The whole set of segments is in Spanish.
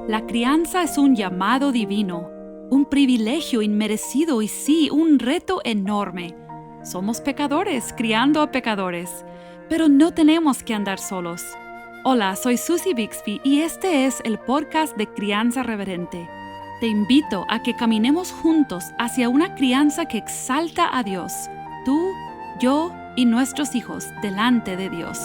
La crianza es un llamado divino, un privilegio inmerecido y sí, un reto enorme. Somos pecadores criando a pecadores, pero no tenemos que andar solos. Hola, soy Susie Bixby y este es el podcast de Crianza Reverente. Te invito a que caminemos juntos hacia una crianza que exalta a Dios, tú, yo y nuestros hijos delante de Dios.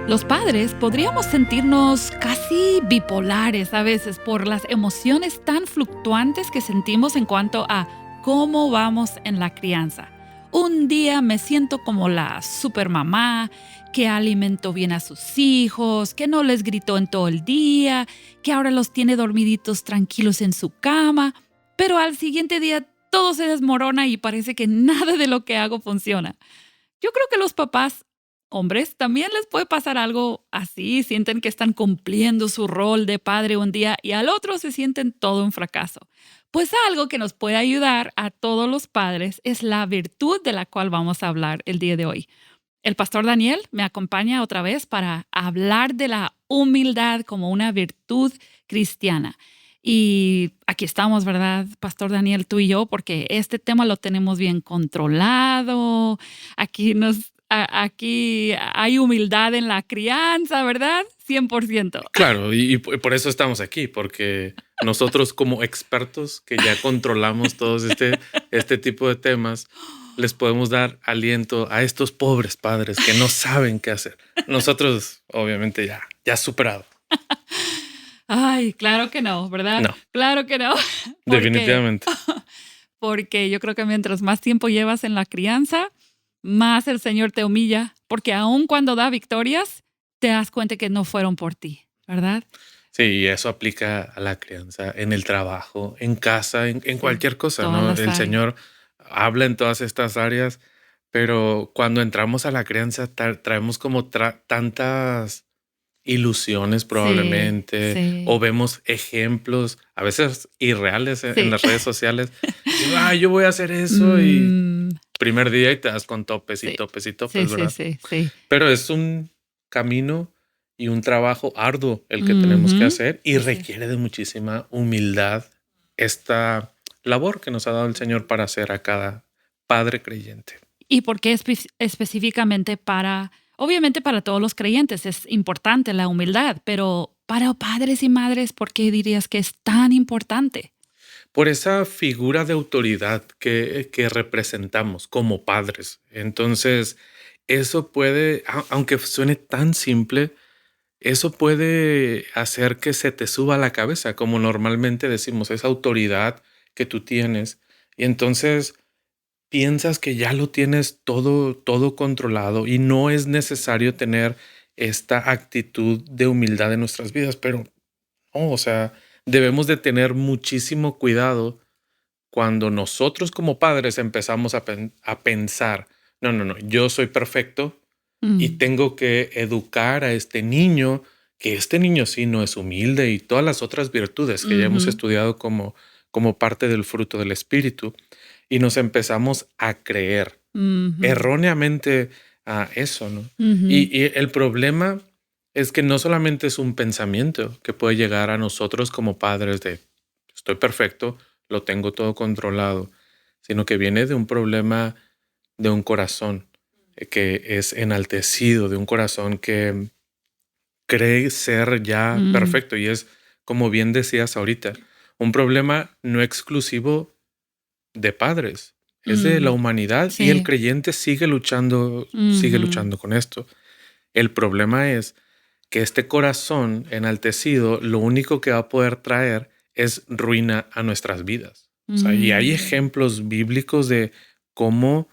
Los padres podríamos sentirnos casi bipolares a veces por las emociones tan fluctuantes que sentimos en cuanto a cómo vamos en la crianza. Un día me siento como la supermamá, que alimentó bien a sus hijos, que no les gritó en todo el día, que ahora los tiene dormiditos tranquilos en su cama, pero al siguiente día todo se desmorona y parece que nada de lo que hago funciona. Yo creo que los papás hombres también les puede pasar algo así, sienten que están cumpliendo su rol de padre un día y al otro se sienten todo un fracaso. Pues algo que nos puede ayudar a todos los padres es la virtud de la cual vamos a hablar el día de hoy. El pastor Daniel me acompaña otra vez para hablar de la humildad como una virtud cristiana. Y aquí estamos, ¿verdad, pastor Daniel, tú y yo? Porque este tema lo tenemos bien controlado. Aquí hay humildad en la crianza, ¿verdad? 100%. Claro, y por eso estamos aquí, porque nosotros como expertos que ya controlamos todos este tipo de temas, les podemos dar aliento a estos pobres padres que no saben qué hacer. Nosotros, obviamente, ya superado. Ay, claro que no, ¿verdad? No, Claro que no. definitivamente. Porque yo creo que mientras más tiempo llevas en la crianza, más el Señor te humilla, porque aun cuando da victorias, te das cuenta que no fueron por ti, ¿verdad? Sí, y eso aplica a la crianza, en el trabajo, en casa, en Sí, cualquier cosa, todas ¿no? las El áreas. Señor habla en todas estas áreas, pero cuando entramos a la crianza traemos como tantas ilusiones Sí, probablemente, o sí, vemos ejemplos, a veces irreales en sí. las redes sociales. Decimos, yo voy a hacer eso y Mm, primer día y te das con topes y sí, topes y topes, sí, sí, ¿verdad? sí, sí. Pero es un camino y un trabajo arduo el que tenemos que Ujú, hacer y así es. requiere de muchísima humildad esta labor que nos ha dado el Señor para hacer a cada padre creyente. ¿Y por qué específicamente obviamente para todos los creyentes es importante la humildad, pero para padres y madres, ¿por qué dirías que es tan importante? Por esa figura de autoridad que representamos como padres. Entonces, eso puede, aunque suene tan simple, eso puede hacer que se te suba a la cabeza, como normalmente decimos, esa autoridad que tú tienes. Y entonces piensas que ya lo tienes todo controlado y no es necesario tener esta actitud de humildad en nuestras vidas, pero no, o sea, debemos de tener muchísimo cuidado cuando nosotros como padres empezamos a pensar, no, yo soy perfecto y Mm, tengo que educar a este niño, que este niño sí no es humilde y todas las otras virtudes que ya hemos ujú, estudiado como parte del fruto del Espíritu, y nos empezamos a creer ujú, erróneamente a eso, ¿no? ujú, Y el problema es que no solamente es un pensamiento que puede llegar a nosotros como padres de estoy perfecto, lo tengo todo controlado, sino que viene de un problema de un corazón que es enaltecido, de un corazón que cree ser ya mm, perfecto. Y es, como bien decías ahorita, un problema no exclusivo de padres, es de la mm. humanidad y el Sí. creyente sigue Ujú, luchando con esto. El problema es que este corazón enaltecido lo único que va a poder traer es ruina a nuestras vidas. O sea, y hay mm, ejemplos bíblicos de cómo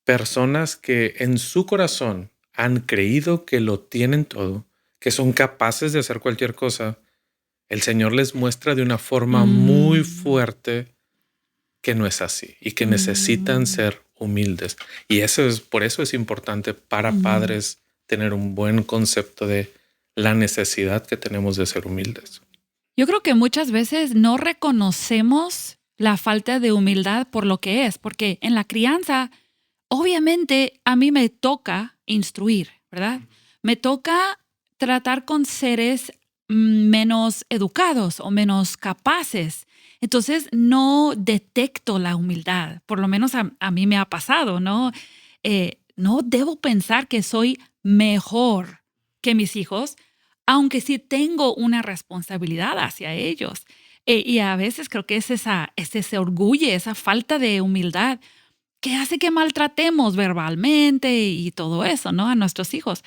personas que en su corazón han creído que lo tienen todo, que son capaces de hacer cualquier cosa, el Señor les muestra de una forma muy mm, fuerte que no es así y que necesitan mm, ser humildes. Y por eso es importante para mm. padres tener un buen concepto de la necesidad que tenemos de ser humildes. Yo creo que muchas veces no reconocemos la falta de humildad por lo que es, porque en la crianza, obviamente a mí me toca instruir, ¿verdad? me toca tratar con seres menos educados o menos capaces. Entonces no detecto la humildad, por lo menos a mí me ha pasado, ¿no? No debo pensar que soy mejor que mis hijos, aunque sí tengo una responsabilidad hacia ellos. Y a veces creo que es ese orgullo, esa falta de humildad que hace que maltratemos verbalmente y todo eso, ¿no? A nuestros hijos.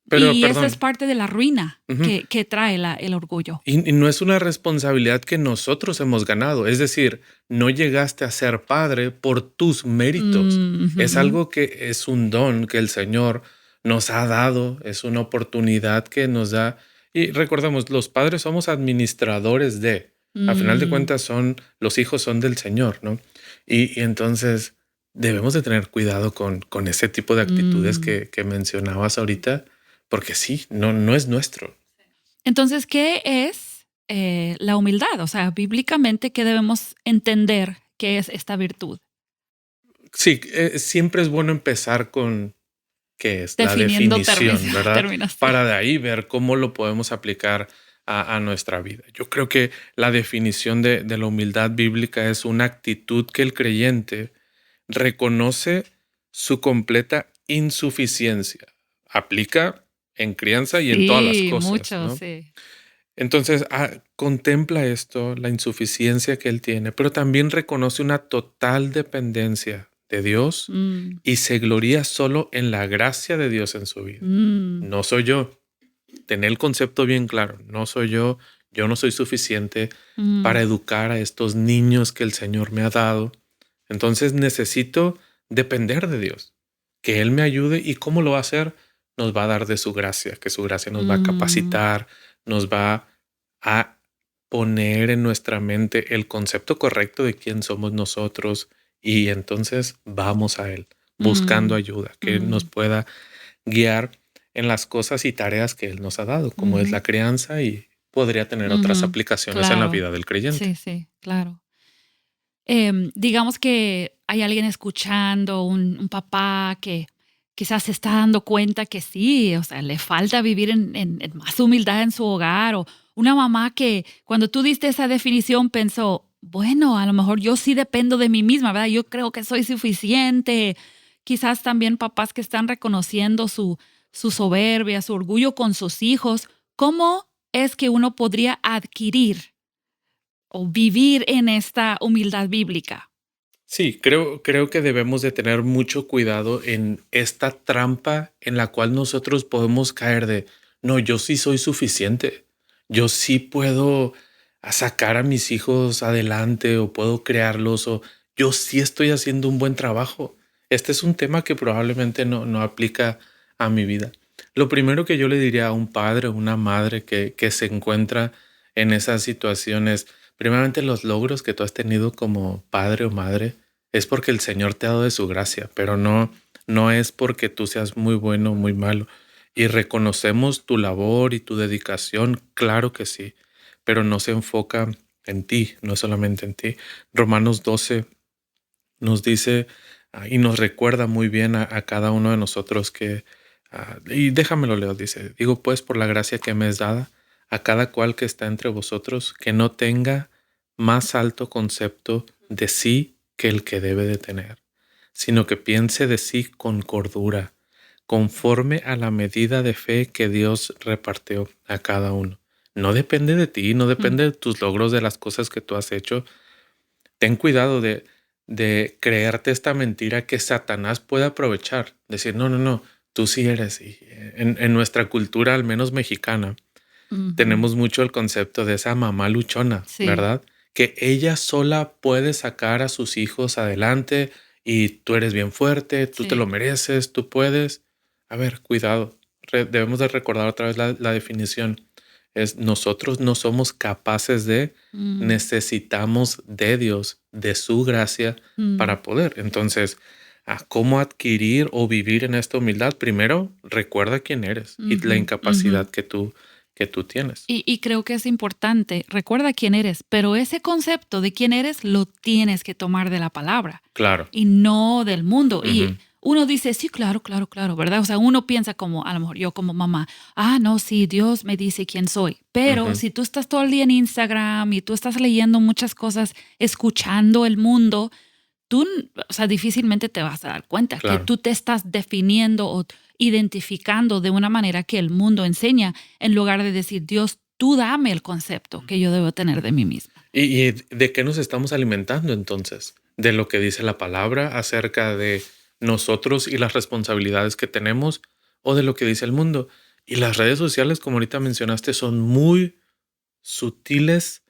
Pero, Y eso es perdón. parte de la ruina Ujú. que trae el orgullo. Y no es una responsabilidad que nosotros hemos ganado. Es decir, no llegaste a ser padre por tus méritos. Es Ujú. algo que es un don que el Señor nos ha dado, es una oportunidad que nos da. Y recordemos, los padres somos administradores de, a final de Mm, cuentas, los hijos son del Señor, ¿no? Y entonces debemos de tener cuidado con ese tipo de actitudes mm. que mencionabas ahorita, porque sí, no es nuestro. Entonces, ¿qué es la humildad? O sea, bíblicamente, ¿qué debemos entender que es esta virtud? Sí, siempre es bueno empezar con qué es la Definiendo definición, ¿verdad? términos, sí. Para de ahí ver cómo lo podemos aplicar a nuestra vida. Yo creo que la definición de la humildad bíblica es una actitud que el creyente reconoce su completa insuficiencia. Aplica en crianza y en todas las Sí, cosas, mucho, ¿no? sí. Entonces, contempla esto, la insuficiencia que él tiene, pero también reconoce una total dependencia de Dios Mm, y se gloría solo en la gracia de Dios en su vida. mm, No soy yo. Tener el concepto bien claro. No soy yo no soy suficiente para mm, educar a estos niños que el Señor me ha dado. Entonces necesito depender de Dios, que Él me ayude. ¿Y cómo lo va a hacer? Nos va a dar de su gracia, que su gracia nos va a mm, capacitar, nos va a poner en nuestra mente el concepto correcto de quién somos nosotros y entonces vamos a Él buscando mm, ayuda, que Él nos mm, pueda guiar en las cosas y tareas que Él nos ha dado, como es ujú, la crianza y podría tener otras ujú. aplicaciones en la Claro, vida del creyente. sí, sí, claro. Digamos que hay alguien escuchando, un papá que quizás se está dando cuenta que sí, o sea, le falta vivir en más humildad en su hogar, o una mamá que cuando tú diste esa definición pensó, bueno, a lo mejor yo sí dependo de mí misma, ¿verdad? Yo creo que soy suficiente. Quizás también papás que están reconociendo su soberbia, su orgullo con sus hijos. ¿Cómo es que uno podría adquirir o vivir en esta humildad bíblica? Sí, creo que debemos de tener mucho cuidado en esta trampa en la cual nosotros podemos caer de, no, yo sí soy suficiente, yo sí puedo sacar a mis hijos adelante o puedo crearlos o yo sí estoy haciendo un buen trabajo. Este es un tema que probablemente no aplica a mi vida. Lo primero que yo le diría a un padre o una madre que se encuentra en esas situaciones, primeramente los logros que tú has tenido como padre o madre, es porque el Señor te ha dado de su gracia, pero no es porque tú seas muy bueno o muy malo. Y reconocemos tu labor y tu dedicación, claro que sí, pero no se enfoca en ti, no solamente en ti. Romanos 12 nos dice y nos recuerda muy bien a cada uno de nosotros que, y déjamelo leo, dice, digo pues por la gracia que me es dada, a cada cual que está entre vosotros, que no tenga más alto concepto de sí que el que debe de tener, sino que piense de sí con cordura, conforme a la medida de fe que Dios repartió a cada uno. No depende de ti, no Mm, depende de tus logros, de las cosas que tú has hecho. Ten cuidado de creerte esta mentira que Satanás puede aprovechar. Decir, no, tú sí eres. Y en nuestra cultura, al menos mexicana, ujú. tenemos mucho el concepto de esa mamá luchona, Sí, ¿verdad? Que ella sola puede sacar a sus hijos adelante y tú eres bien fuerte, tú te lo sí. mereces, tú puedes. A ver, cuidado. Debemos de recordar otra vez la definición. Es nosotros no somos capaces de, Mm, necesitamos de Dios, de su gracia mm, para poder. Entonces, ¿a cómo adquirir o vivir en esta humildad? Primero, recuerda quién eres y la ujú, incapacidad ujú. que tú tienes. Y creo que es importante, recuerda quién eres, pero ese concepto de quién eres lo tienes que tomar de la palabra Claro. y no del mundo. Y Ujú. uno dice, sí, claro, claro, claro, ¿verdad? O sea, uno piensa como, a lo mejor yo como mamá, no, sí, Dios me dice quién soy. Pero Ujú, si tú estás todo el día en Instagram y tú estás leyendo muchas cosas, escuchando el mundo, tú, o sea, difícilmente te vas a dar cuenta que claro. tú te estás definiendo o identificando de una manera que el mundo enseña, en lugar de decir, Dios, tú dame el concepto que yo debo tener de mí misma. ¿Y de qué nos estamos alimentando entonces? ¿De lo que dice la palabra acerca de nosotros y las responsabilidades que tenemos o de lo que dice el mundo? Y las redes sociales, como ahorita mencionaste, son muy sutiles,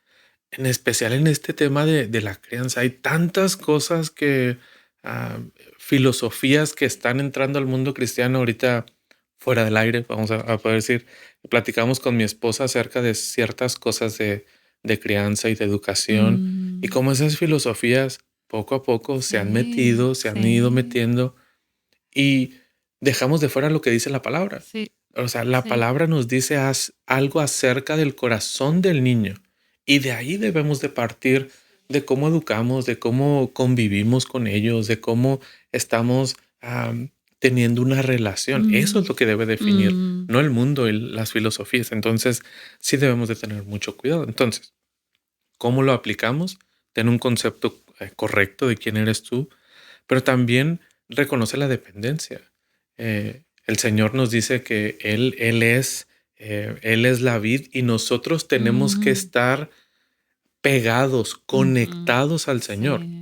en especial en este tema de la crianza. Hay tantas cosas que, ah, filosofías que están entrando al mundo cristiano ahorita fuera del aire, vamos a poder decir. Platicamos con mi esposa acerca de ciertas cosas de crianza y de educación y Mm, cómo esas filosofías poco a poco se han sí, metido, se han ido sí, metiendo y dejamos de fuera lo que dice la palabra. sí, O sea, la sí. palabra nos dice algo acerca del corazón del niño y de ahí debemos de partir de cómo educamos, de cómo convivimos con ellos, de cómo estamos teniendo una relación. Eso es Mm, lo que debe definir, mm, no el mundo, las filosofías. Entonces, sí debemos de tener mucho cuidado. Entonces, ¿cómo lo aplicamos? Ten un concepto correcto de quién eres tú, pero también reconoce la dependencia. El Señor nos dice que Él es la vid y nosotros tenemos que mm, estar pegados, ujú, conectados al Señor. sí.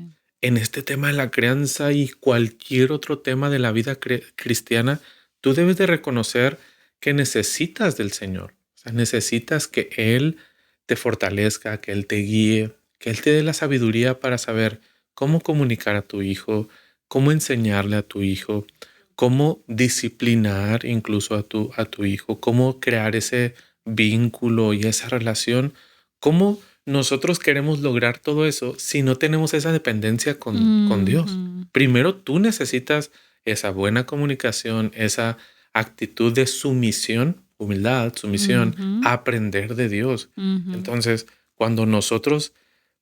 En este tema de la crianza y cualquier otro tema de la vida cristiana, tú debes de reconocer que necesitas del Señor. O sea, necesitas que Él te fortalezca, que Él te guíe, que Él te dé la sabiduría para saber cómo comunicar a tu hijo, cómo enseñarle a tu hijo, cómo disciplinar incluso a tu hijo, cómo crear ese vínculo y esa relación, cómo nosotros queremos lograr todo eso si no tenemos esa dependencia con Dios. Ujú, Primero tú necesitas esa buena comunicación, esa actitud de sumisión, humildad, sumisión, ujú, aprender de Dios. ujú, Entonces, cuando nosotros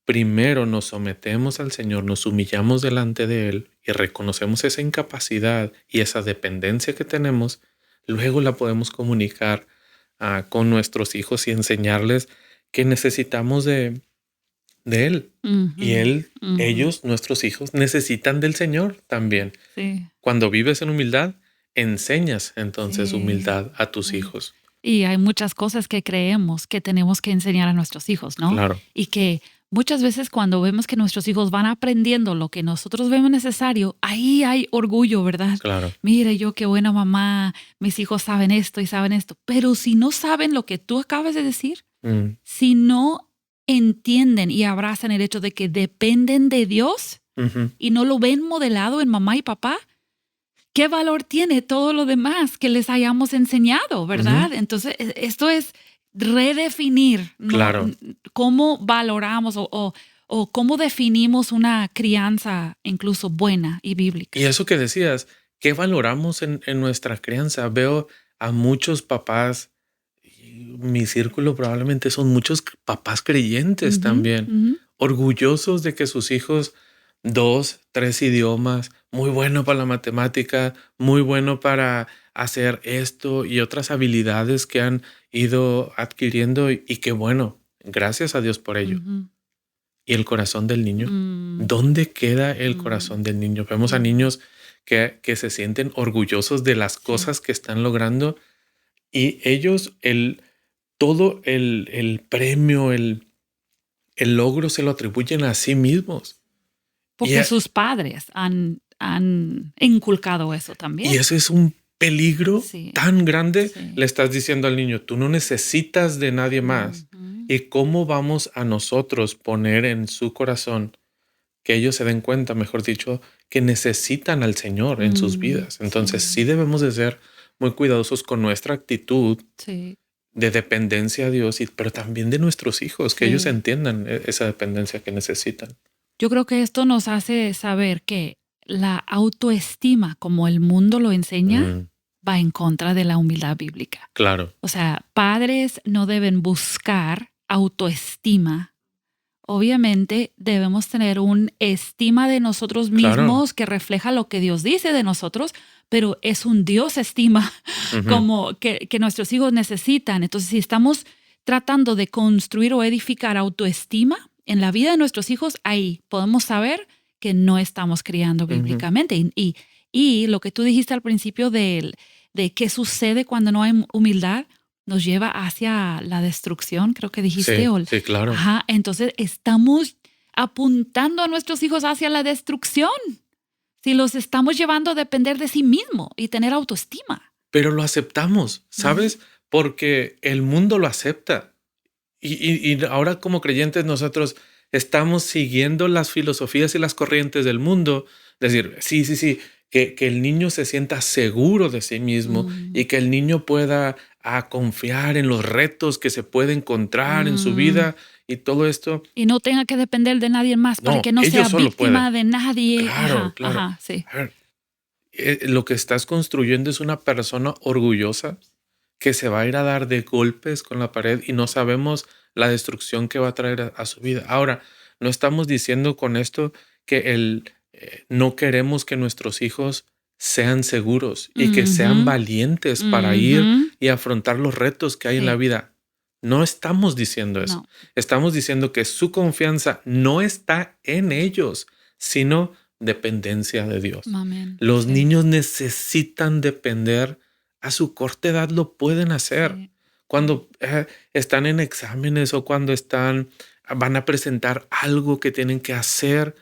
primero nos sometemos al Señor, nos humillamos delante de Él y reconocemos esa incapacidad y esa dependencia que tenemos, luego la podemos comunicar con nuestros hijos y enseñarles que necesitamos de Él. Y ujú, ujú, ellos, nuestros hijos, necesitan del Señor también. sí, Cuando vives en humildad, enseñas entonces sí, humildad a tus sí. hijos. Y hay muchas cosas que creemos que tenemos que enseñar a nuestros hijos, ¿no? Claro, Y que muchas veces cuando vemos que nuestros hijos van aprendiendo lo que nosotros vemos necesario, ahí hay orgullo, ¿verdad? claro. Mire, yo qué buena mamá, mis hijos saben esto y saben esto. Pero si no saben lo que tú acabas de decir, Mm, si no entienden y abrazan el hecho de que dependen de Dios ujú, y no lo ven modelado en mamá y papá, ¿qué valor tiene todo lo demás que les hayamos enseñado, ujú, verdad? Entonces, esto es redefinir, ¿no? claro. Cómo valoramos o cómo definimos una crianza incluso buena y Y bíblica. eso que decías, ¿qué valoramos en nuestra crianza? Veo a muchos papás, y mi círculo probablemente son muchos papás creyentes Ujú, también, ujú, orgullosos de que sus hijos, 2, 3 idiomas, muy bueno para la matemática, muy bueno para hacer esto y otras habilidades que han ido adquiriendo y que bueno, gracias a Dios por ello. ujú, ¿Y el corazón del niño? mm, ¿Dónde queda el mm, corazón del niño? Vemos a mm, niños que se sienten orgullosos de las sí. cosas que están logrando y ellos, todo el premio, el logro se lo atribuyen a sí mismos. Y, Porque sus padres han inculcado eso y también. ese es un peligro Sí, tan grande. Le sí. estás diciendo al niño, tú no necesitas de nadie más. Ujú, ¿Y cómo vamos a nosotros poner en su corazón que ellos se den cuenta, mejor dicho, que necesitan al Señor en sus vidas? Entonces, sí sí, debemos de ser muy cuidadosos con nuestra actitud sí, de dependencia a Dios, pero también de nuestros hijos, que ellos sí. entiendan esa dependencia que necesitan. Yo creo que esto nos hace saber que la autoestima, como el mundo lo enseña, Mm, va en contra de la humildad bíblica. claro. O sea, padres no deben buscar autoestima obviamente debemos tener una estima de nosotros Claro. mismos que refleja lo que Dios dice de nosotros, pero es un Dios estima Ujú. como que nuestros hijos necesitan. Entonces, si estamos tratando de construir o edificar autoestima en la vida de nuestros hijos, ahí podemos saber que no estamos criando Ujú. bíblicamente. Y lo que tú dijiste al principio de qué sucede cuando no hay humildad, nos lleva hacia la destrucción, creo que dijiste. Sí, sí, claro. Ajá, entonces estamos apuntando a nuestros hijos hacia la destrucción si los estamos llevando a depender de sí mismo y tener autoestima. Pero lo aceptamos, Ujú. ¿sabes? Porque el mundo lo acepta. Y ahora como creyentes nosotros estamos siguiendo las filosofías y las corrientes del mundo. Decir, sí, sí, sí, que el niño se sienta seguro de sí mismo y Mm, que el niño pueda confiar en los retos que se puede encontrar en su mm. vida y todo esto. Y no tenga que depender de nadie más para No, que no ellos sea solo pueden. víctima de nadie. Claro, Ajá, claro. ajá, sí. A ver, lo que estás construyendo es una persona orgullosa que se va a ir a dar de golpes con la pared y no sabemos la destrucción que va a traer a su vida. Ahora, no estamos diciendo con esto que no queremos que nuestros hijos sean seguros y que sean Ujú, valientes para ir ujú. y afrontar los retos que hay en la Sí, vida. No estamos diciendo eso. no, Estamos diciendo que su confianza no está en ellos, sino dependencia de Dios. amén. Los Sí, niños necesitan depender. A su corta edad lo pueden hacer. sí, sí. Cuando están en exámenes o cuando van a presentar algo que tienen que hacer,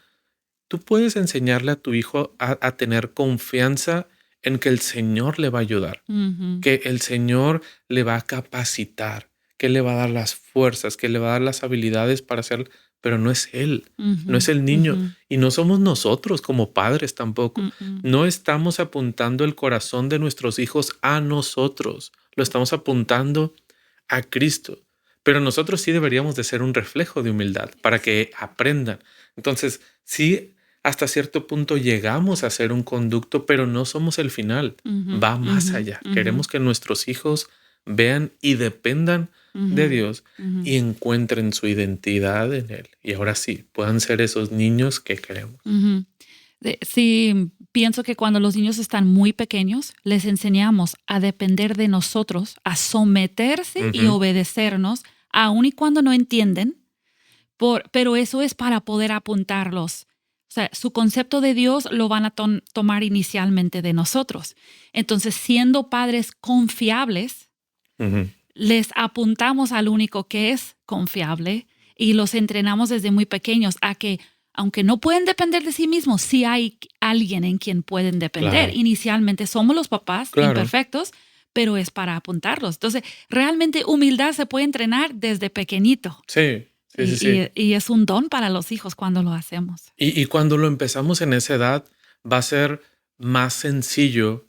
tú puedes enseñarle a tu hijo a tener confianza en que el Señor le va a ayudar, Ujú, que el Señor le va a capacitar, que le va a dar las fuerzas, que le va a dar las habilidades para hacer, pero no es Él, no es ujú, el niño ujú, y no somos nosotros como padres tampoco. mm. No estamos apuntando el corazón de nuestros hijos a nosotros, lo estamos apuntando a Cristo. Pero nosotros sí deberíamos de ser un reflejo de humildad para que aprendan. Entonces, sí, hasta cierto punto llegamos a ser un conducto, pero no somos el final. Ujú, Va más ujú, allá. ujú, Queremos que nuestros hijos vean y dependan de ujú, Dios ujú, y encuentren su identidad en Él. Y ahora sí, puedan ser esos niños que queremos. ujú. Sí, pienso que cuando los niños están muy pequeños, les enseñamos a depender de nosotros, a someterse y Ujú. obedecernos, aun y cuando no entienden, pero eso es para poder apuntarlos. O sea, su concepto de Dios lo van a tomar inicialmente de nosotros. Entonces, siendo padres confiables, Ujú. les apuntamos al único que es confiable y los entrenamos desde muy pequeños a que, aunque no pueden depender de sí mismos, sí hay alguien en quien pueden depender. Claro, Inicialmente somos los papás claro. imperfectos, pero es para apuntarlos. Entonces, realmente humildad se puede entrenar desde pequeñito Sí, sí, sí, y, sí. y es un don para los hijos cuando lo hacemos. Y cuando lo empezamos en esa edad, va a ser más sencillo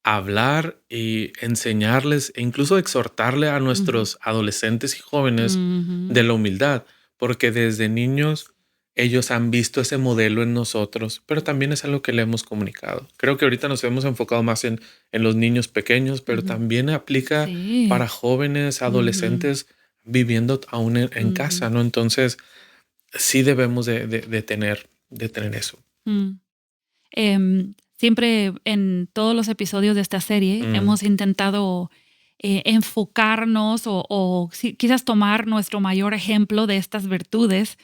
hablar y enseñarles e incluso exhortarle a Ujú, nuestros adolescentes y jóvenes ujú, de la humildad, porque desde niños ellos han visto ese modelo en nosotros, pero también es algo que le hemos comunicado. Creo que ahorita nos hemos enfocado más en los niños pequeños, pero ujú. también aplica Sí. para jóvenes, Ujú, adolescentes viviendo aún en ujú, casa, ¿no? Entonces, sí debemos de tener eso. mm. Siempre en todos los episodios de esta serie Mm, hemos intentado enfocarnos o quizás tomar nuestro mayor ejemplo de estas virtudes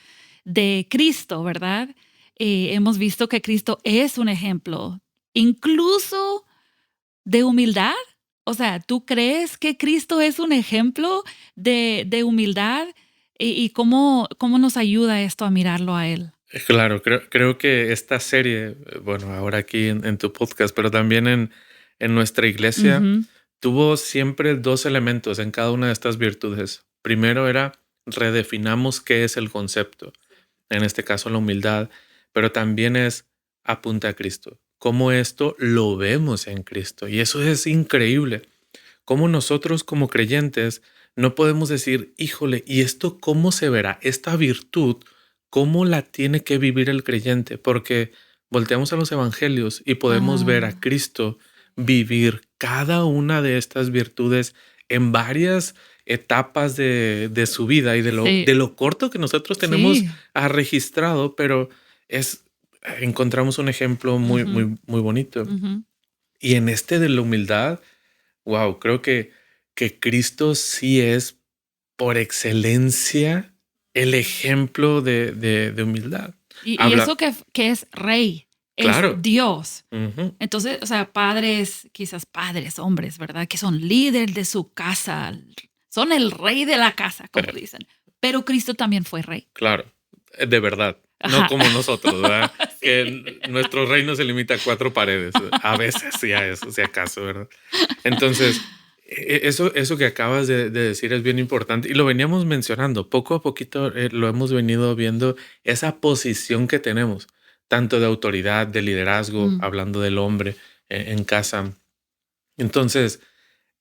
de Cristo, ¿verdad? Hemos visto que Cristo es un ejemplo, incluso de humildad. O sea, ¿tú crees que Cristo es un ejemplo de humildad? ¿Y cómo nos ayuda esto a mirarlo a Él? claro, creo que esta serie, bueno, ahora aquí en tu podcast, pero también en nuestra iglesia, Ujú, tuvo siempre dos elementos en cada una de estas virtudes. Primero era redefinamos qué es el concepto, en este caso la humildad, pero también es apunta a Cristo, cómo esto lo vemos en Cristo. Y eso es increíble, cómo nosotros como creyentes no podemos decir, híjole, ¿y esto cómo se verá? Esta virtud, ¿cómo la tiene que vivir el creyente? Porque volteamos a los evangelios y podemos ver a ah, Cristo vivir cada una de estas virtudes en varias etapas de su vida y de Sí, lo corto que nosotros tenemos sí. registrado, pero encontramos un ejemplo muy, Ujú, muy, muy bonito. ujú. Y en este de la humildad, wow, creo que Cristo sí es por excelencia el ejemplo de humildad. Y Habla, eso que es rey, es claro. Dios. Ujú. Entonces, o sea, padres, quizás padres, hombres, ¿verdad? Que son líder de su casa, son el rey de la casa, como dicen. Pero Cristo también fue rey. Claro, de verdad, no Ajá. como nosotros, ¿verdad? Que Sí. nuestro reino se limita a 4 paredes, a veces sí a eso, si acaso, ¿verdad? Entonces, eso que acabas de decir es bien importante y lo veníamos mencionando, poco a poquito lo hemos venido viendo, esa posición que tenemos, tanto de autoridad, de liderazgo, Mm, hablando del hombre en casa. Entonces,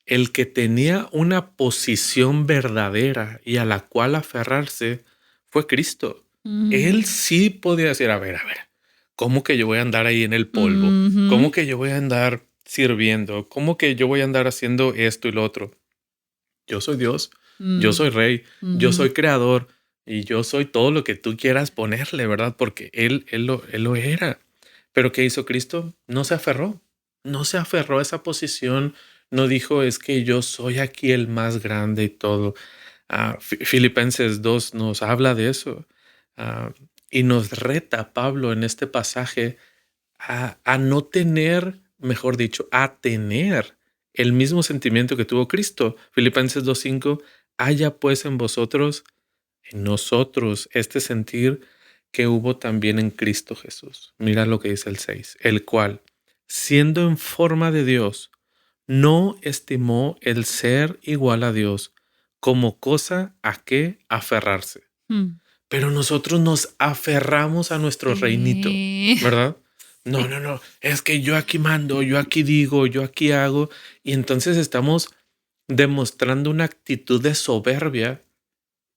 el que tenía una posición verdadera y a la cual aferrarse fue Cristo. Él mm, sí podía decir, a ver, ¿cómo que yo voy a andar ahí en el polvo? ¿Cómo ujú, que yo voy a andar sirviendo? ¿Cómo que yo voy a andar haciendo esto y lo otro? Yo soy Dios, yo mm, soy rey, yo ujú. soy creador y yo soy todo lo que tú quieras ponerle, ¿verdad? Porque él lo era. Pero ¿qué hizo Cristo? No se aferró a esa posición, no dijo es que yo soy aquí el más grande y todo. Filipenses 2 nos habla de eso ah, y nos reta Pablo en este pasaje a no tener, mejor dicho, a tener el mismo sentimiento que tuvo Cristo. Filipenses 2:5, haya pues en nosotros, este sentir que hubo también en Cristo Jesús. Mira lo que dice el 6, el cual, siendo en forma de Dios, no estimó el ser igual a Dios como cosa a que aferrarse. Mm. Pero nosotros nos aferramos a nuestro reinito, Sí. ¿verdad? No, Sí. no, no, es que yo aquí mando, yo aquí digo, yo aquí hago, y entonces estamos demostrando una actitud de soberbia.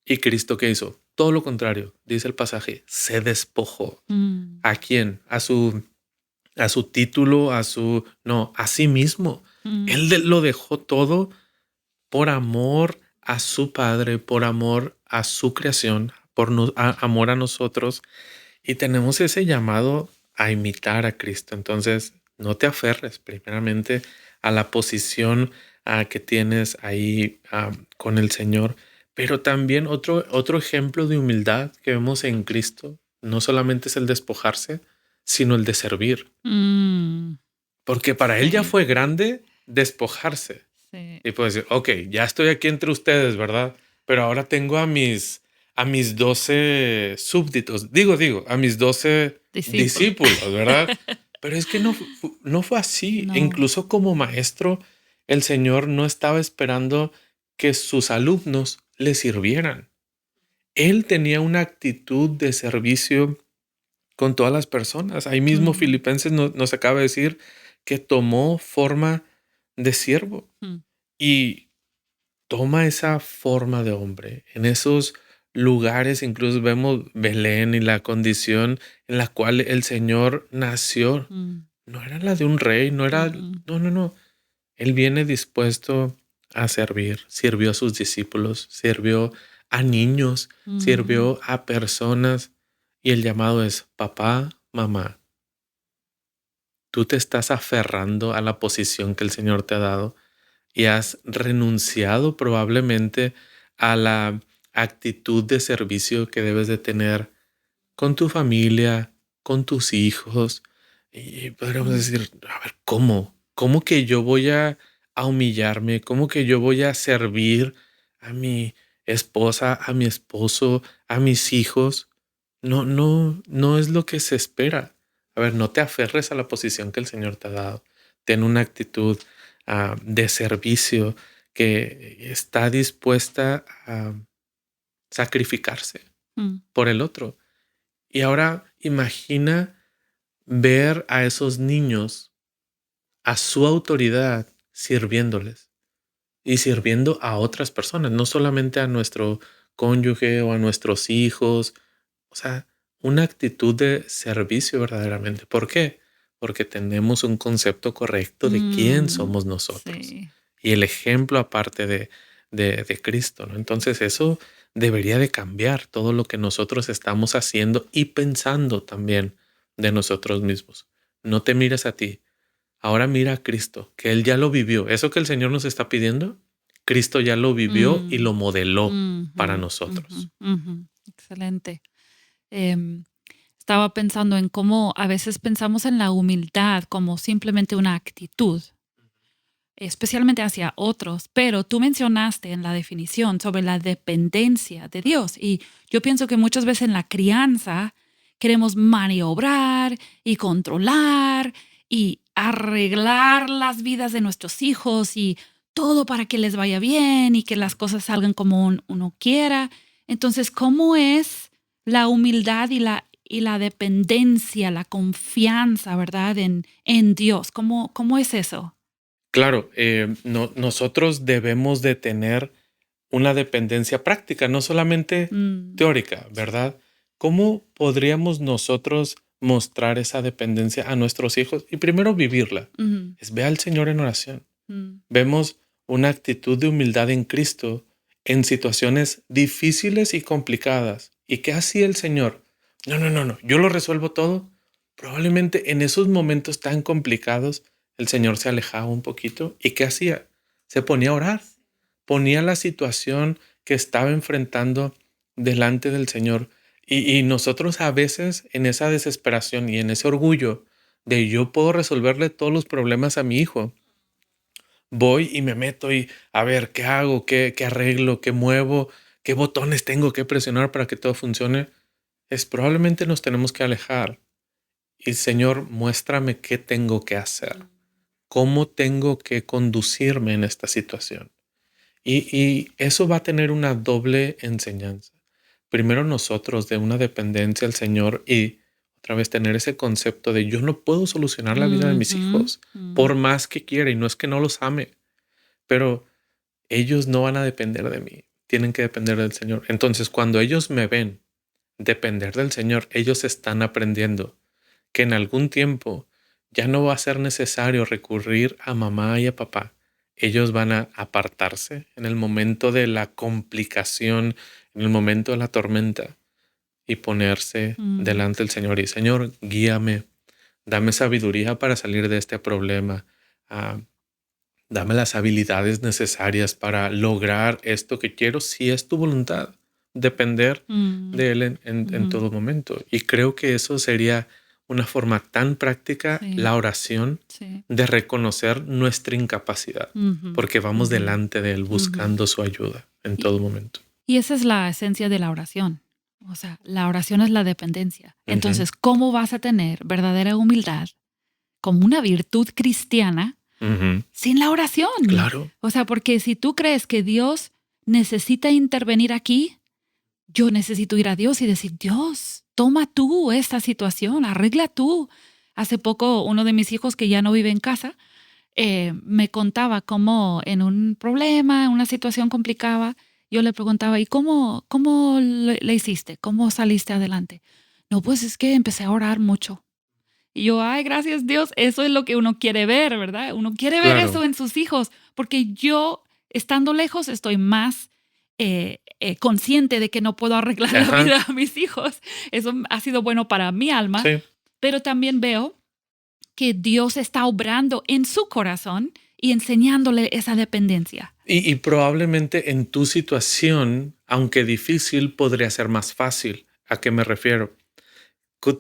¿Y Cristo qué hizo? Todo lo contrario, dice el pasaje, se despojó. Mm, ¿A quién? A su título, no, a sí mismo. mm, Él lo dejó todo por amor a su Padre, por amor a su creación, amor a nosotros. Y tenemos ese llamado a imitar a Cristo. Entonces, no te aferres primeramente a la posición que tienes ahí con el Señor. Pero también otro ejemplo de humildad que vemos en Cristo, no solamente es el despojarse, sino el de servir. mm. Porque para Él ya Sí, fue grande despojarse. sí. Y puedes decir, ok, ya estoy aquí entre ustedes, ¿verdad? Pero ahora tengo a mis 12 súbditos, digo, a mis 12 Discípulo. discípulos, ¿verdad? Pero es que no fue así. E No. incluso como maestro, el Señor no estaba esperando que sus alumnos le sirvieran. Él tenía una actitud de servicio con todas las personas. Ahí mismo Mm, Filipenses nos acaba de decir que tomó forma de siervo. mm, Y toma esa forma de hombre. En esos lugares incluso vemos Belén y la condición en la cual el Señor nació. mm, No era la de un rey, no era, mm, no, no, no. Él viene dispuesto a servir. Sirvió a sus discípulos, sirvió a niños, mm, sirvió a personas. Y el llamado es, papá, mamá, tú te estás aferrando a la posición que el Señor te ha dado y has renunciado probablemente a la actitud de servicio que debes de tener con tu familia, con tus hijos. Y podríamos mm, decir, a ver, ¿cómo? ¿Cómo que yo voy a humillarme? ¿Cómo que yo voy a servir a mi esposa, a mi esposo, a mis hijos? No, no, no es lo que se espera. A ver, no te aferres a la posición que el Señor te ha dado. Ten una actitud de servicio que está dispuesta a sacrificarse mm, por el otro. Y ahora imagina ver a esos niños, a su autoridad, sirviéndoles y sirviendo a otras personas, no solamente a nuestro cónyuge o a nuestros hijos. O sea, una actitud de servicio verdaderamente. ¿Por qué? Porque tenemos un concepto correcto de quién mm. somos nosotros. Sí. Y el ejemplo aparte de Cristo, ¿no? Entonces eso debería de cambiar todo lo que nosotros estamos haciendo y pensando también de nosotros mismos. No te mires a ti. Ahora mira a Cristo, que Él ya lo vivió. Eso que el Señor nos está pidiendo, Cristo ya lo vivió y Mm, lo modeló para ujú, nosotros. ujú, ujú. Excelente. Em, Estaba pensando en cómo a veces pensamos en la humildad como simplemente una actitud, especialmente hacia otros, pero tú mencionaste en la definición sobre la dependencia de Dios y yo pienso que muchas veces en la crianza queremos maniobrar y controlar y arreglar las vidas de nuestros hijos y todo para que les vaya bien y que las cosas salgan como uno quiera. Entonces, ¿cómo es la humildad y la dependencia, la confianza, ¿verdad? En Dios. ¿Cómo es eso? Claro, nosotros debemos de tener una dependencia práctica, no solamente Mm, teórica, ¿verdad? ¿Cómo podríamos nosotros mostrar esa dependencia a nuestros hijos y primero vivirla? ujú, Es ve al Señor en oración. mm, Vemos una actitud de humildad en Cristo en situaciones difíciles y complicadas. ¿Y qué hacía el Señor? No, no, no, no, yo lo resuelvo todo. Probablemente en esos momentos tan complicados el Señor se alejaba un poquito. ¿Y qué hacía? Se ponía a orar. Ponía la situación que estaba enfrentando delante del Señor. Y nosotros a veces en esa desesperación y en ese orgullo de yo puedo resolverle todos los problemas a mi hijo, voy y me meto y a ver qué hago, qué arreglo, qué muevo, qué botones tengo que presionar para que todo funcione. Es probablemente nos tenemos que alejar. Y Señor, muéstrame qué tengo que hacer, cómo tengo que conducirme en esta situación. Y eso va a tener una doble enseñanza. Primero nosotros de una dependencia al Señor y otra vez tener ese concepto de yo no puedo solucionar la vida de mis ujú, hijos mm, por más que quiera y no es que no los ame, pero ellos no van a depender de mí, tienen que depender del Señor. Entonces, cuando ellos me ven depender del Señor, ellos están aprendiendo que en algún tiempo ya no va a ser necesario recurrir a mamá y a papá. Ellos van a apartarse en el momento de la complicación, en el momento de la tormenta y ponerse mm, delante del Señor y Señor, guíame, dame sabiduría para salir de este problema. Ah, dame las habilidades necesarias para lograr esto que quiero, si es tu voluntad, depender mm, de Él en ujú, todo momento. Y creo que eso sería una forma tan práctica, sí, la oración, sí, de reconocer nuestra incapacidad, ujú, porque vamos ujú, delante de Él ujú. buscando su ayuda en Y, todo momento. y esa es la esencia de la oración. O sea, la oración es la dependencia. Ujú, Entonces, ¿cómo vas a tener verdadera humildad como una virtud cristiana ujú. sin la oración? Claro. O sea, porque si tú crees que Dios necesita intervenir aquí, yo necesito ir a Dios y decir, Dios, toma tú esta situación, arregla tú. Hace poco uno de mis hijos que ya no vive en casa me contaba cómo en un problema, una situación complicada, yo le preguntaba, ¿y cómo le hiciste? ¿Cómo saliste adelante? No, pues es que empecé a orar mucho. Y yo, ay, gracias Dios, eso es lo que uno quiere ver, ¿verdad? Uno quiere ver Claro. eso en sus hijos, porque yo, estando lejos, estoy más consciente de que no puedo arreglar la Ajá. vida a mis hijos. Eso ha sido bueno para mi alma, Sí. pero también veo que Dios está obrando en su corazón y enseñándole esa dependencia. Y probablemente en tu situación, aunque difícil, podría ser más fácil. ¿A qué me refiero?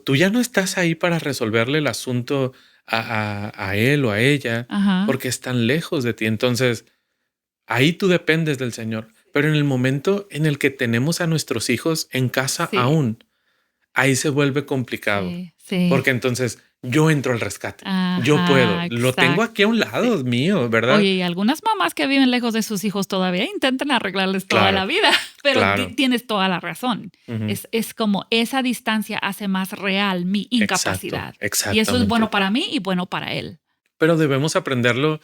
Tú ya no estás ahí para resolverle el asunto a él o a ella Ajá, porque están lejos de ti. Entonces, ahí tú dependes del Señor. Pero en el momento en el que tenemos a nuestros hijos en casa sí, aún, ahí se vuelve complicado, sí, sí. porque entonces yo entro al rescate. Yo puedo. Ajá, Lo tengo aquí a un exacto, sí. lado mío, ¿verdad? Oye, y algunas mamás que viven lejos de sus hijos todavía intentan arreglarles toda la Claro, vida, pero claro. tienes toda la razón. Ujú. Es como esa distancia hace más real mi Exacto, incapacidad. Y eso es bueno exactamente. para mí y bueno para él. Pero debemos aprenderlo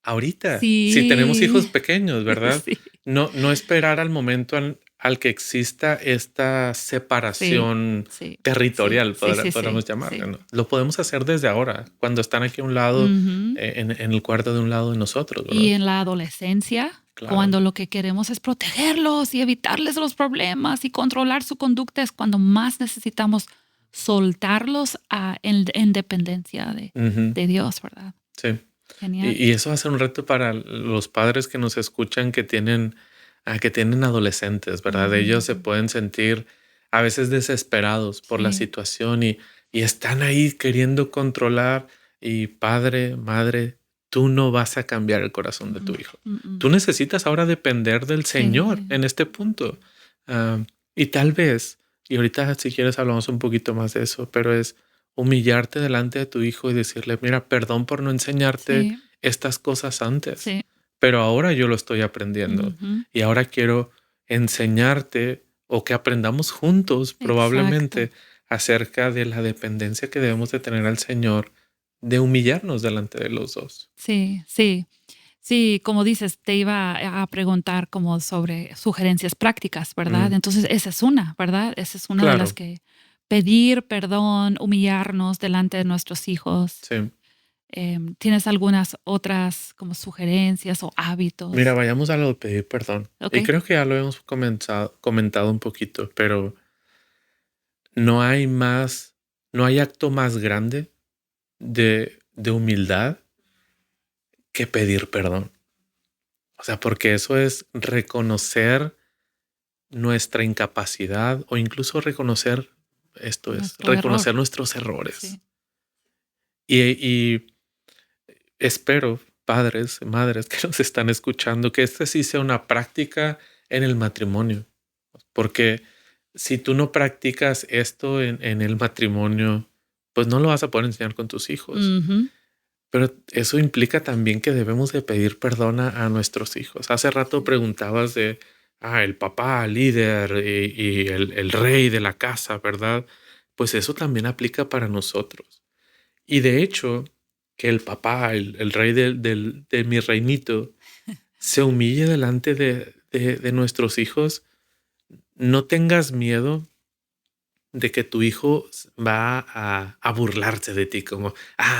ahorita, si tenemos hijos Sí, pequeños, ¿verdad? sí, No esperar al momento al que exista esta sí, separación sí, sí, territorial, sí, sí, podríamos sí, llamarle, sí. ¿no? Lo podemos hacer desde ahora, cuando están aquí a un lado, Ujú. en el cuarto de un lado de nosotros, Y ¿verdad? en la adolescencia, claro. Cuando lo que queremos es protegerlos y evitarles los problemas y controlar su conducta, es cuando más necesitamos soltarlos en dependencia Ujú, de Dios, ¿verdad? sí. Genial. Y eso va a ser un reto para los padres que nos escuchan que tienen adolescentes, ¿verdad? Ellos se Ujú. pueden sentir a veces desesperados por la Sí. situación y están ahí queriendo controlar. Y padre, madre, tú no vas a cambiar el corazón de tu Mm, hijo. mm, mm. Tú necesitas ahora depender del Señor Sí. en este punto. Ah, y tal vez, y ahorita si quieres hablamos un poquito más de eso, pero es humillarte delante de tu hijo y decirle, mira, perdón por no enseñarte Sí. estas cosas antes, Sí. pero ahora yo lo estoy aprendiendo Ujú. y ahora quiero enseñarte o que aprendamos juntos Exacto. probablemente acerca de la dependencia que debemos de tener al Señor, de humillarnos delante de los dos. Sí, sí. Sí, como dices, te iba a preguntar como sobre sugerencias prácticas, ¿verdad? Mm, Entonces, esa es una, ¿verdad? Esa es una de las claro, que pedir perdón, humillarnos delante de nuestros hijos. sí. ¿Tienes algunas otras como sugerencias o Mira, hábitos? vayamos a lo de pedir perdón. Ok. Y creo que ya lo hemos comentado un poquito, pero no hay más, no hay acto más grande de humildad que pedir perdón. O sea, porque eso es reconocer nuestra incapacidad o incluso reconocer, esto es, Nuestro error. reconocer nuestros errores. Sí. Y espero, padres, madres que nos están escuchando, que esta sí sea una práctica en el matrimonio. Porque si tú no practicas esto en el matrimonio, pues no lo vas a poder enseñar con tus hijos. Ujú. Pero eso implica también que debemos de pedir perdón a nuestros hijos. Hace rato Sí. preguntabas de, el papá líder y el rey de la casa, ¿verdad? Pues eso también aplica para nosotros. Y de hecho, que el papá, el rey de mi reinito, se humille delante de nuestros hijos, no tengas miedo de que tu hijo va a burlarse de ti, como,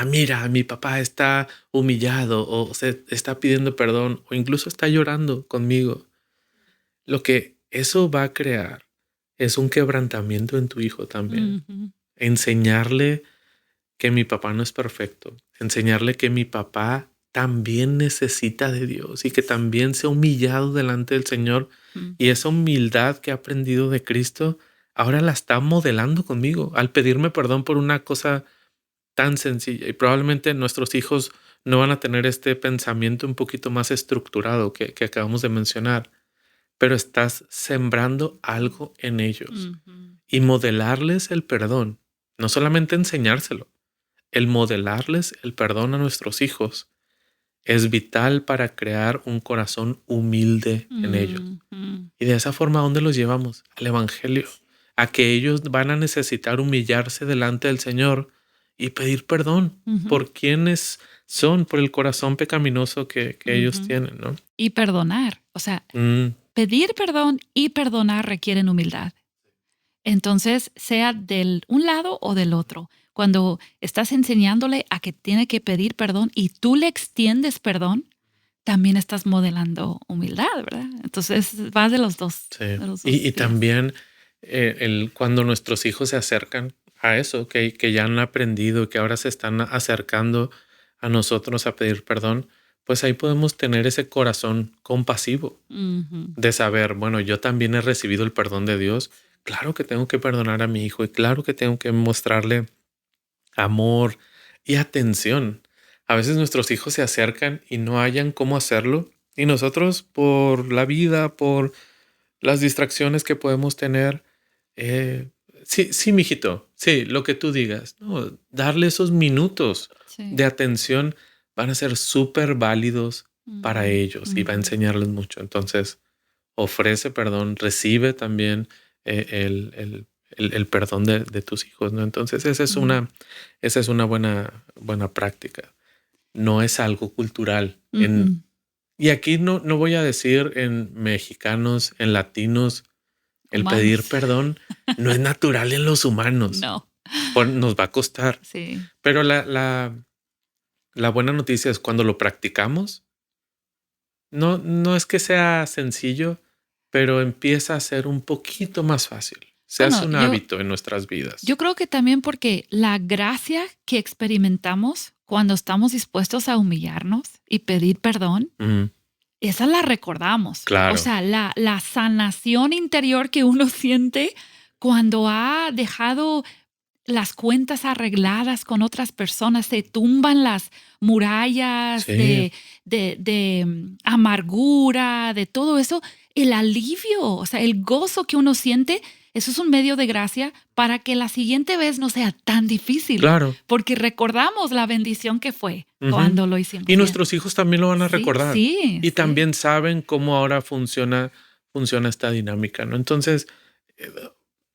mira, mi papá está humillado o se está pidiendo perdón o incluso está llorando conmigo. Lo que eso va a crear es un quebrantamiento en tu hijo también. Ujú. Enseñarle que mi papá no es perfecto, enseñarle que mi papá también necesita de Dios y que también se ha humillado delante del Señor Mm. y esa humildad que ha aprendido de Cristo, ahora la está modelando conmigo al pedirme perdón por una cosa tan sencilla y probablemente nuestros hijos no van a tener este pensamiento un poquito más estructurado que acabamos de mencionar, pero estás sembrando algo en ellos Ujú. y modelarles el perdón, no solamente enseñárselo, el modelarles el perdón a nuestros hijos es vital para crear un corazón humilde en ellos. Ujú. Y de esa forma, ¿a dónde los llevamos? Al Evangelio. A que ellos van a necesitar humillarse delante del Señor y pedir perdón Ujú. por quienes son, por el corazón pecaminoso que ellos Ujú. tienen, ¿no? Y perdonar. O sea, Mm, pedir perdón y perdonar requieren humildad. Entonces, sea del un lado o del otro. Cuando estás enseñándole a que tiene que pedir perdón y tú le extiendes perdón, también estás modelando humildad, ¿verdad? Entonces, va sí. de los Y dos días. también cuando nuestros hijos se acercan a eso, que ya han aprendido, que ahora se están acercando a nosotros a pedir perdón, pues ahí podemos tener ese corazón compasivo Ujú. de saber, bueno, yo también he recibido el perdón de Dios. Claro que tengo que perdonar a mi hijo y claro que tengo que mostrarle amor y atención. A veces nuestros hijos se acercan y no hayan cómo hacerlo y nosotros por la vida, por las distracciones que podemos tener, eh, sí, sí, mijito, sí, lo que tú digas, no, darle esos minutos Sí. de atención van a ser súper válidos para Ujú. ellos y va a Ujú. enseñarles mucho. Entonces, ofrece perdón, recibe también el perdón de tus hijos, ¿no? Entonces, Ujú. esa es una buena práctica. No es algo cultural. Ujú. Y aquí no voy a decir en mexicanos, en latinos, el pedir Humanos. perdón no es natural en los humanos. No. Nos va a costar. Sí. Pero la buena noticia es cuando lo practicamos, no es que sea sencillo, pero empieza a ser un poquito más fácil. Se hace un hábito en nuestras vidas. Yo creo que también porque la gracia que experimentamos cuando estamos dispuestos a humillarnos y pedir perdón, esa la recordamos. Claro. O sea, la sanación interior que uno siente cuando ha dejado las cuentas arregladas con otras personas, se tumban las murallas de amargura, de todo eso, el alivio, o sea, el gozo que uno siente, eso es un medio de gracia para que la siguiente vez no sea tan difícil. Claro. Porque recordamos la bendición que fue cuando lo hicimos. Y nuestros hijos también lo van a recordar. Y también saben cómo ahora funciona esta dinámica, ¿no? Entonces,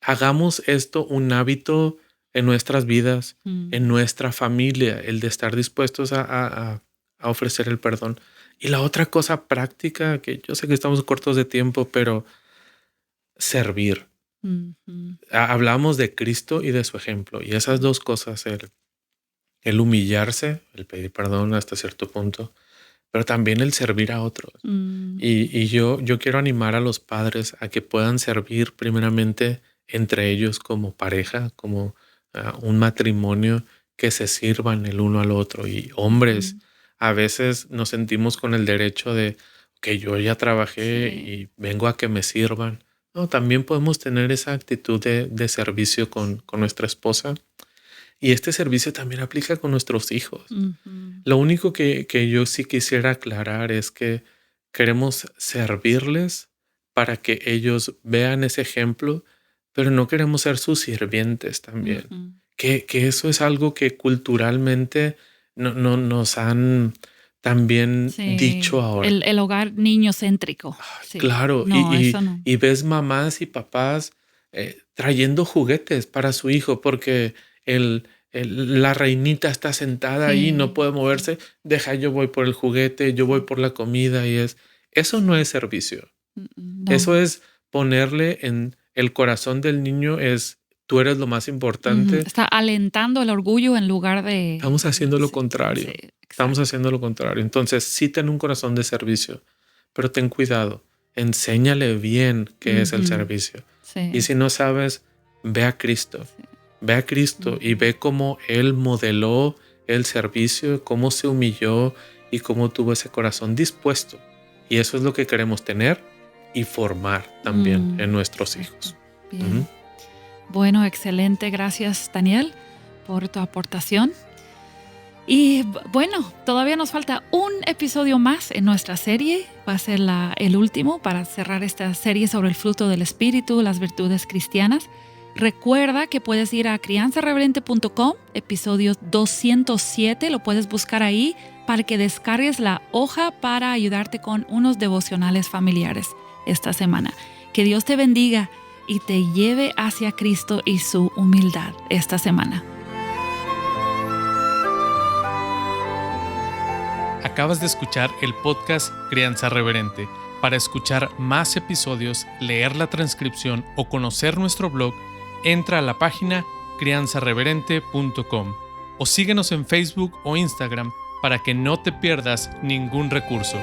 hagamos esto un hábito en nuestras vidas, en nuestra familia, el de estar dispuestos a ofrecer el perdón. Y la otra cosa práctica, que yo sé que estamos cortos de tiempo, pero servir. Hablamos de Cristo y de su ejemplo. Y esas dos cosas, el humillarse, el pedir perdón hasta cierto punto, pero también el servir a otros. Y yo quiero animar a los padres a que puedan servir primeramente entre ellos como pareja, como un matrimonio, que se sirvan el uno al otro. Y hombres, a veces nos sentimos con el derecho de que yo ya trabajé y vengo a que me sirvan. No, también podemos tener esa actitud de servicio con nuestra esposa. Y este servicio también aplica con nuestros hijos. Lo único que yo sí quisiera aclarar es que queremos servirles para que ellos vean ese ejemplo, pero no queremos ser sus sirvientes también. Que eso es algo que culturalmente nos han también dicho ahora. El hogar niño-céntrico. Claro, y ves mamás y papás trayendo juguetes para su hijo porque la reinita está sentada ahí, no puede moverse, yo voy por el juguete, yo voy por la comida, eso no es servicio. Eso es ponerle en el corazón del niño, tú eres lo más importante. Está alentando el orgullo en lugar de... Estamos haciendo lo contrario. Estamos haciendo lo contrario. Entonces, sí ten un corazón de servicio, pero ten cuidado. Enséñale bien qué es el servicio. Y si no sabes, ve a Cristo. Ve a Cristo y ve cómo Él modeló el servicio, cómo se humilló y cómo tuvo ese corazón dispuesto. Y eso es lo que queremos tener y formar también en nuestros hijos. Bien. Bueno, excelente. Gracias, Daniel, por tu aportación. Y bueno, todavía nos falta un episodio más en nuestra serie. Va a ser el último para cerrar esta serie sobre el fruto del Espíritu, las virtudes cristianas. Recuerda que puedes ir a crianzareverente.com, episodio 207, lo puedes buscar ahí para que descargues la hoja para ayudarte con unos devocionales familiares esta semana. Que Dios te bendiga y te lleve hacia Cristo y su humildad esta semana. Acabas de escuchar el podcast Crianza Reverente. Para escuchar más episodios, leer la transcripción o conocer nuestro blog, entra a la página crianzareverente.com o síguenos en Facebook o Instagram para que no te pierdas ningún recurso.